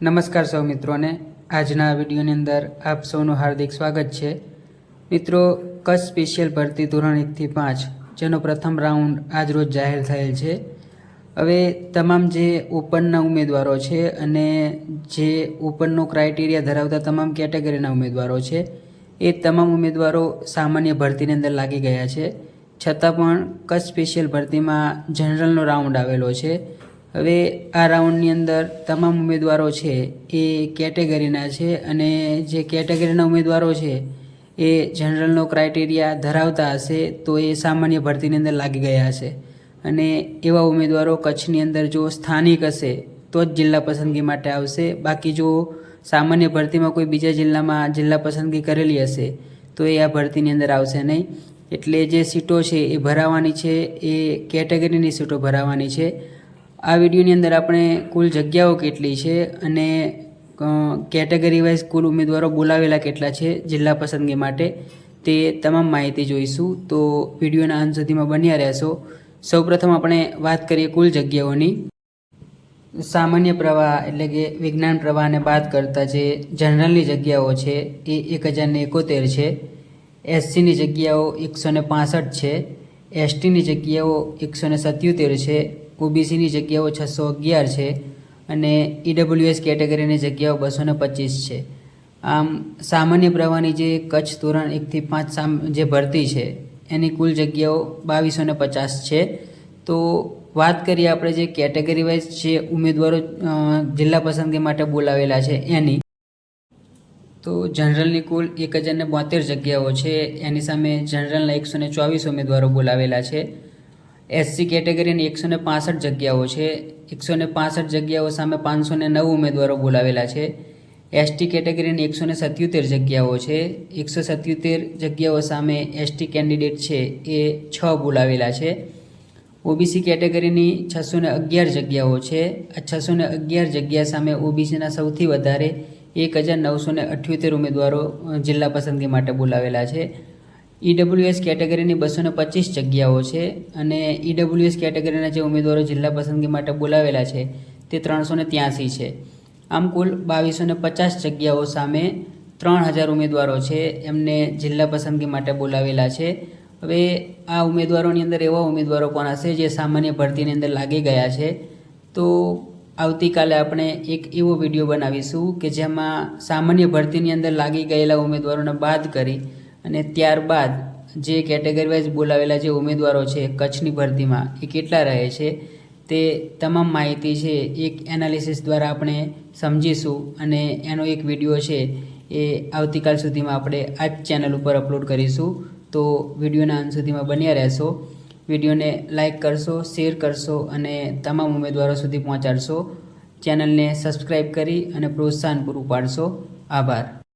નમસ્કાર સૌ મિત્રોને આજના વિડીયોની અંદર આપ સૌનું હાર્દિક સ્વાગત છે। મિત્રો, કચ્છ સ્પેશિયલ ભરતી ધોરણ 1 થી 5 જેનો પ્રથમ રાઉન્ડ આજ રોજ જાહેર થયેલ છે। હવે તમામ જે ઓપનના ઉમેદવારો છે અને જે ઓપનનો ક્રાઇટેરિયા ધરાવતા તમામ કેટેગરીના ઉમેદવારો છે એ તમામ ઉમેદવારો સામાન્ય ભરતીની અંદર લાગી ગયા છે। છતાં પણ કચ્છ સ્પેશિયલ ભરતીમાં જનરલનો રાઉન્ડ આવેલો છે। હવે આ રાઉન્ડની અંદર તમામ ઉમેદવારો છે એ કેટેગરીના છે અને જે કેટેગરીના ઉમેદવારો છે એ જનરલનો ક્રાઇટેરિયા ધરાવતા હશે તો એ સામાન્ય ભરતીની અંદર લાગી ગયા હશે અને એવા ઉમેદવારો કચ્છની અંદર જો સ્થાનિક હશે તો જ જિલ્લા પસંદગી માટે આવશે। બાકી જો સામાન્ય ભરતીમાં કોઈ બીજા જિલ્લામાં જિલ્લા પસંદગી કરેલી હશે તો એ આ ભરતીની અંદર આવશે નહીં। એટલે જે સીટો છે એ ભરાવાની છે એ કેટેગરીની સીટો ભરાવાની છે। આ વિડીયોની અંદર આપણે કુલ જગ્યાઓ કેટલી છે અને કેટેગરી વાઇઝ કુલ ઉમેદવારો બોલાવેલા કેટલા છે જિલ્લા પસંદગી માટે તે તમામ માહિતી જોઈશું। તો વિડીયોના અંત સુધીમાં બન્યા રહેશો। સૌપ્રથમ આપણે વાત કરીએ કુલ જગ્યાઓની। સામાન્ય પ્રવાહ એટલે કે વિજ્ઞાન પ્રવાહને બાદ કરતાં જે જનરલની જગ્યાઓ છે એ 1071 છે। એસસીની જગ્યાઓ 165 છે। એસટીની જગ્યાઓ 177 છે। ઓબીસીની જગ્યાઓ 611 છે અને ઈડબ્લ્યુએસ કેટેગરીની જગ્યાઓ 225 છે। આમ સામાન્ય પ્રવાહની જે કચ્છ ધોરણ 1 થી 5 જે ભરતી છે એની કુલ જગ્યાઓ 2250 છે। તો વાત કરીએ આપણે જે કેટેગરી વાઇઝ જે ઉમેદવારો જિલ્લા પસંદગી માટે બોલાવેલા છે એની, તો જનરલની કુલ 1072 જગ્યાઓ છે। એની સામે જનરલના 124 ઉમેદવારો બોલાવેલા છે। એસસી કેટેગરીની 165 જગ્યાઓ છે। 165 જગ્યાઓ સામે 509 ઉમેદવારો બોલાવેલા છે। એસટી કેટેગરીની 177 જગ્યાઓ છે। 177 જગ્યાઓ સામે એસટી કેન્ડિડેટ છે એ 6 બોલાવેલા છે। ઓબીસી કેટેગરીની 611 જગ્યાઓ છે। આ 611 જગ્યા સામે ઓબીસીના સૌથી વધારે 1978 ઉમેદવારો જિલ્લા પસંદગી માટે બોલાવેલા છે। ઈડબ્લ્યુએસ કેટેગરીની 225 જગ્યાઓ છે અને ઈડબ્લ્યુએસ કેટેગરીના જે ઉમેદવારો જિલ્લા પસંદગી માટે બોલાવેલા છે તે 383 છે। આમ કુલ 2250 જગ્યાઓ સામે 3000 ઉમેદવારો છે એમને જિલ્લા પસંદગી માટે બોલાવેલા છે। હવે આ ઉમેદવારોની અંદર એવા ઉમેદવારો પણ હશે જે સામાન્ય ભરતીની અંદર લાગી ગયા છે। તો આવતીકાલે આપણે એક એવો વિડીયો બનાવીશું કે જેમાં સામાન્ય ભરતીની અંદર લાગી ગયેલા ઉમેદવારોને બાદ કરી અને ત્યારબાદ જે કેટેગરી વાઇઝ બોલાવેલા જે ઉમેદવારો છે કચ્છની ભરતીમાં એ કેટલા રહે છે તે તમામ માહિતી છે એક એનાલિસિસ દ્વારા આપણે સમજીશું અને એનો એક વિડીયો છે એ આવતીકાલ સુધીમાં આપણે આ જ ચેનલ ઉપર અપલોડ કરીશું। તો વિડીયોના અંત સુધીમાં બન્યા રહેશો। વિડીયોને લાઇક કરશો, શેર કરશો અને તમામ ઉમેદવારો સુધી પહોંચાડશો। ચેનલને સબસ્ક્રાઈબ કરી અને પ્રોત્સાહન પૂરું પાડશો। આભાર।